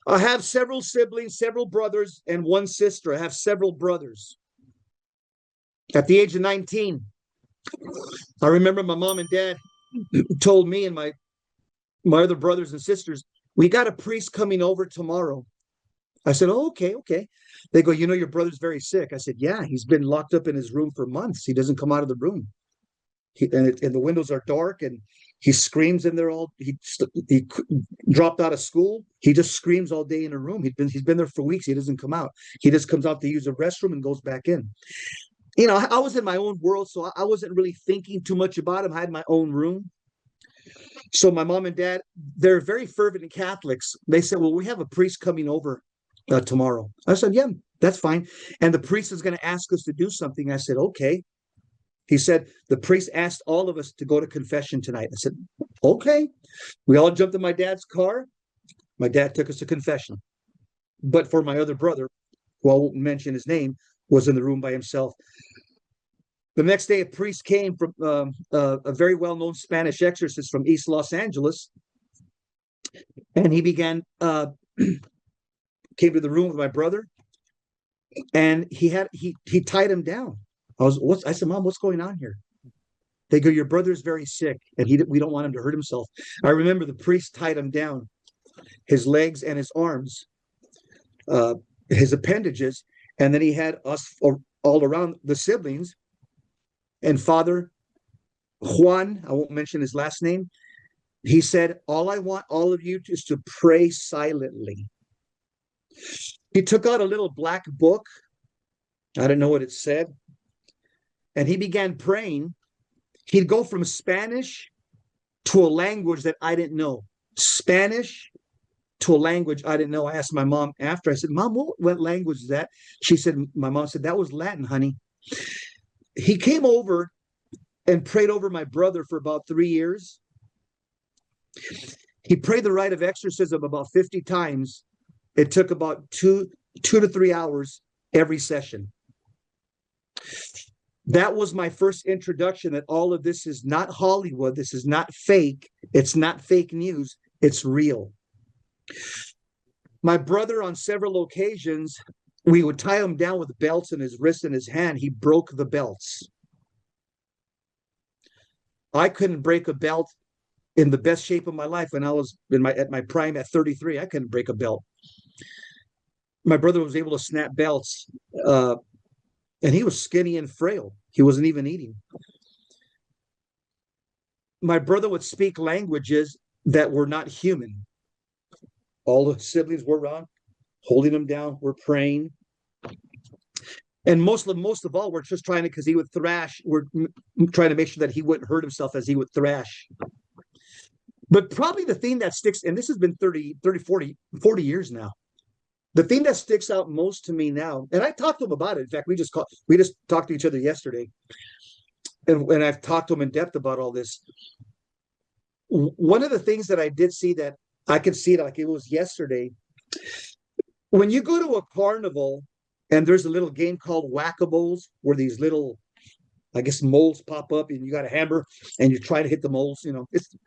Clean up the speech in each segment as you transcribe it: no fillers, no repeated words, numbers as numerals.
I have several siblings, several brothers, and one sister. I have several brothers. At the age of 19, I remember my mom and dad told me and my other brothers and sisters, we got a priest coming over tomorrow. I said, oh, okay, okay. They go, your brother's very sick. I said, yeah, he's been locked up in his room for months. He doesn't come out of the room. And the windows are dark and he screams in there he dropped out of school. He just screams all day in a room. He's been there for weeks. He doesn't come out. He just comes out to use the restroom and goes back in. I was in my own world, so I wasn't really thinking too much about him. I had my own room. So my mom and dad, they're very fervent Catholics. They said, well, we have a priest coming over tomorrow. I said, yeah, that's fine. And the priest is going to ask us to do something. I said, okay. He said, the priest asked all of us to go to confession tonight. I said, okay. We all jumped in my dad's car. My dad took us to confession. But for my other brother, who I won't mention his name, was in the room by himself. The next day, a priest came from a very well-known Spanish exorcist from East Los Angeles, and he came to the room with my brother, and he tied him down. I said, Mom, what's going on here? They go, your brother's very sick, and we don't want him to hurt himself. I remember the priest tied him down, his legs and his arms, his appendages, and then he had us all around, the siblings. And Father Juan, I won't mention his last name, he said, all I want all of you is to pray silently. He took out a little black book. I don't know what it said. And he began praying. He'd go from Spanish to a language that I didn't know. Spanish to a language I didn't know. I asked my mom after. I said, Mom, what language is that? My mom said, that was Latin, honey. He came over and prayed over my brother for about 3 years. He prayed the rite of exorcism about 50 times. It took about 2 to 3 hours every session. That was my first introduction that all of this is not Hollywood. This is not fake. It's not fake news. It's real. My brother, on several occasions, we would tie him down with belts in his wrist and his hand. He broke the belts. I couldn't break a belt in the best shape of my life when I was at my prime at 33. I couldn't break a belt. My brother was able to snap belts, and he was skinny and frail. He wasn't even eating. My brother would speak languages that were not human. All the siblings were around, holding him down. We're praying. And most of all, we're just trying to, because he would thrash, we're trying to make sure that he wouldn't hurt himself as he would thrash. But probably the thing that sticks, and this has been 30, 40 years now. The thing that sticks out most to me now, and I talked to him about it. In fact, we just talked to each other yesterday. And I've talked to him in depth about all this. One of the things that I did see that I could see it like it was yesterday. When you go to a carnival and there's a little game called whack-a-moles where these little, I guess, moles pop up and you got a hammer and you try to hit the moles,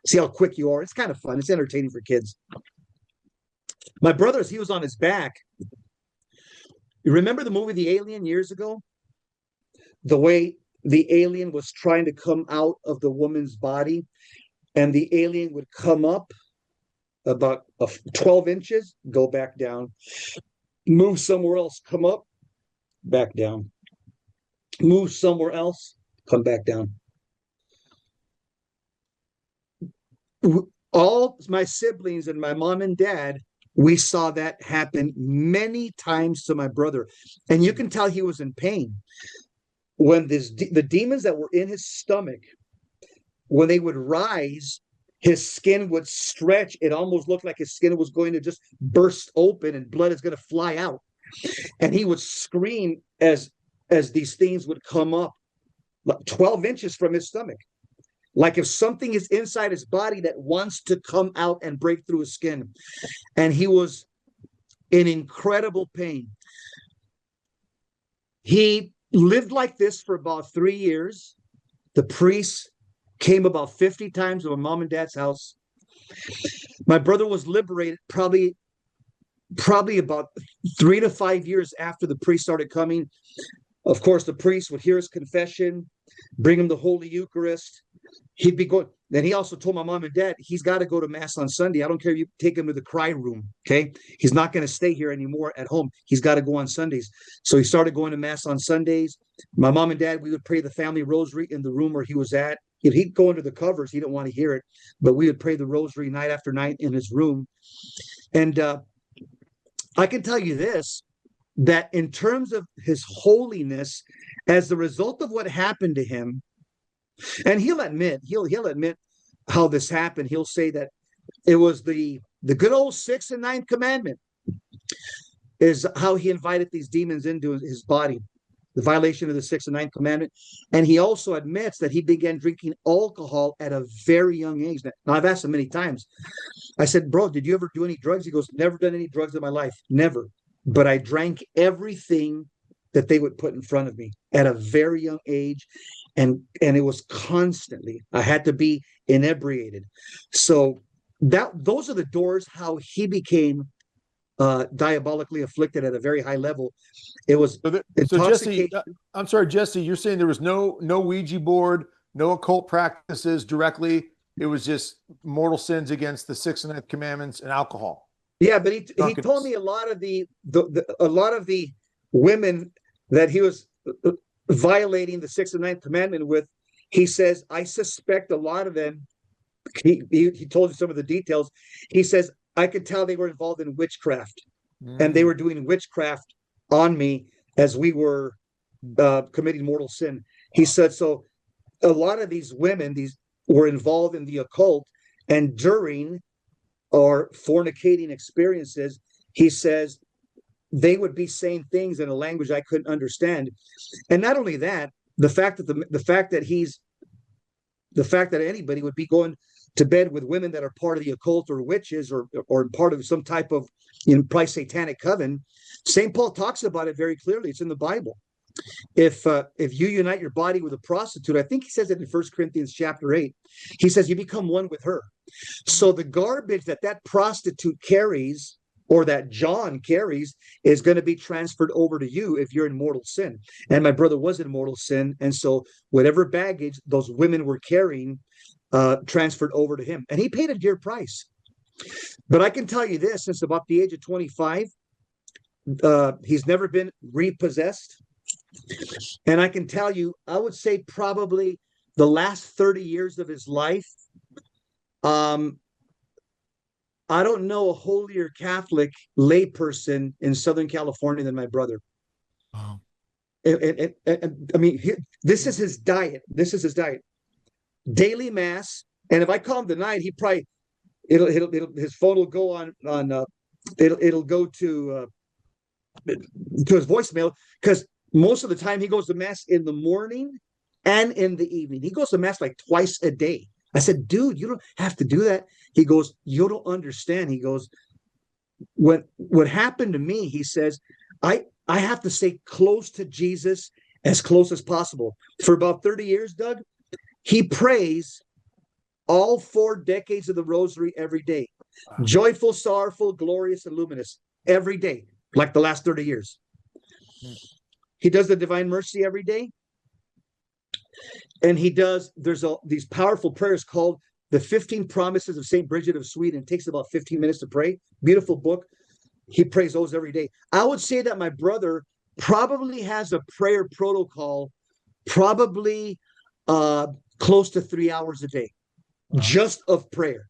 see how quick you are. It's kind of fun. It's entertaining for kids. My brother, he was on his back. You remember the movie The Alien years ago? The way the alien was trying to come out of the woman's body, and the alien would come up about 12 inches, go back down, move somewhere else, come up, back down, move somewhere else, come back down. All my siblings and my mom and dad, we saw that happen many times to my brother. And you can tell he was in pain. When the demons that were in his stomach, when they would rise, his skin would stretch. It almost looked like his skin was going to just burst open and blood is going to fly out. And he would scream as these things would come up, like 12 inches from his stomach. Like if something is inside his body that wants to come out and break through his skin. And he was in incredible pain. He lived like this for about 3 years. The priest came about 50 times to my mom and dad's house. My brother was liberated probably probably about 3 to 5 years after the priest started coming. Of course, the priest would hear his confession, bring him the Holy Eucharist. He'd be going. Then he also told my mom and dad he's got to go to mass on Sunday. I don't care if you take him to the cry room. Okay, he's not going to stay here anymore at home. He's got to go on Sundays. So he started going to mass on Sundays. My mom and dad, we would pray the family rosary in the room where he was at. If he'd go under the covers, he didn't want to hear it, but we would pray the rosary night after night in his room. And I can tell you this, that in terms of his holiness, as the result of what happened to him, and he'll admit how this happened. He'll say that it was the good old sixth and ninth commandment is how he invited these demons into his body, the violation of the sixth and ninth commandment. And he also admits that he began drinking alcohol at a very young age. Now, I've asked him many times. I said, bro, did you ever do any drugs? He goes, never done any drugs in my life. Never. But I drank everything that they would put in front of me at a very young age. And it was constantly, I had to be inebriated. So those are the doors how he became diabolically afflicted at a very high level. It was so Jesse, I'm sorry, Jesse, you're saying there was no Ouija board, no occult practices directly. It was just mortal sins against the sixth and ninth commandments and alcohol. Yeah, but he told me a lot of the women that he was violating the sixth and ninth commandment with. He says, I suspect a lot of them. He told you some of the details. He says, I could tell they were involved in witchcraft, and they were doing witchcraft on me as we were committing mortal sin. He said, so a lot of these women, were involved in the occult, and during or fornicating experiences, he says they would be saying things in a language I couldn't understand. And not only that, the fact that anybody would be going to bed with women that are part of the occult or witches or part of some type of probably satanic coven. St. Paul talks about it very clearly. It's in the Bible. If you unite your body with a prostitute, I think he says it in 1 Corinthians chapter 8, he says you become one with her. So the garbage that prostitute carries or that John carries is going to be transferred over to you if you're in mortal sin. And my brother was in mortal sin. And so whatever baggage those women were carrying transferred over to him. And he paid a dear price. But I can tell you this, since about the age of 25, he's never been repossessed. And I can tell you, I would say probably the last 30 years of his life, I don't know a holier Catholic layperson in Southern California than my brother. Wow. And I mean, this is his diet. Daily mass. And if I call him tonight, he probably, his phone will go on it'll go to his voicemail, because most of the time he goes to mass in the morning and in the evening. He goes to mass like twice a day. I said, dude, you don't have to do that. He goes, you don't understand. He goes, what happened to me, he says, I have to stay close to Jesus, as close as possible. For about 30 years, Doug, he prays all 4 decades of the rosary every day. Wow. Joyful, sorrowful, glorious, and luminous every day, like the last 30 years. He does the Divine Mercy every day. And there's these powerful prayers called the 15 Promises of St. Bridget of Sweden. It takes about 15 minutes to pray. Beautiful book. He prays those every day. I would say that my brother probably has a prayer protocol, probably close to 3 hours a day, just of prayer.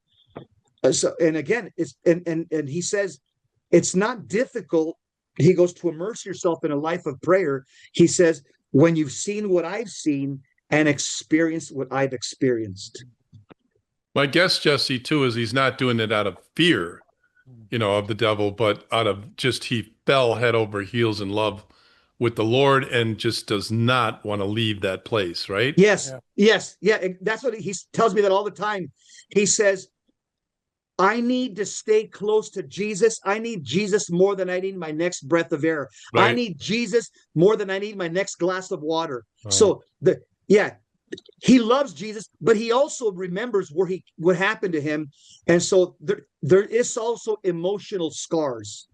So, and again, and he says it's not difficult. He goes, to immerse yourself in a life of prayer. He says, when you've seen what I've seen and experienced what I've experienced. My guess, Jesse, too, is he's not doing it out of fear, of the devil, but out of just he fell head over heels in love with the Lord and just does not want to leave that place, right? Yes, yeah. Yes. Yeah, that's what he tells me that all the time. He says, I need to stay close to Jesus. I need Jesus more than I need my next breath of air. Right. I need Jesus more than I need my next glass of water. Oh. So he loves Jesus, but he also remembers what happened to him. And so there is also emotional scars.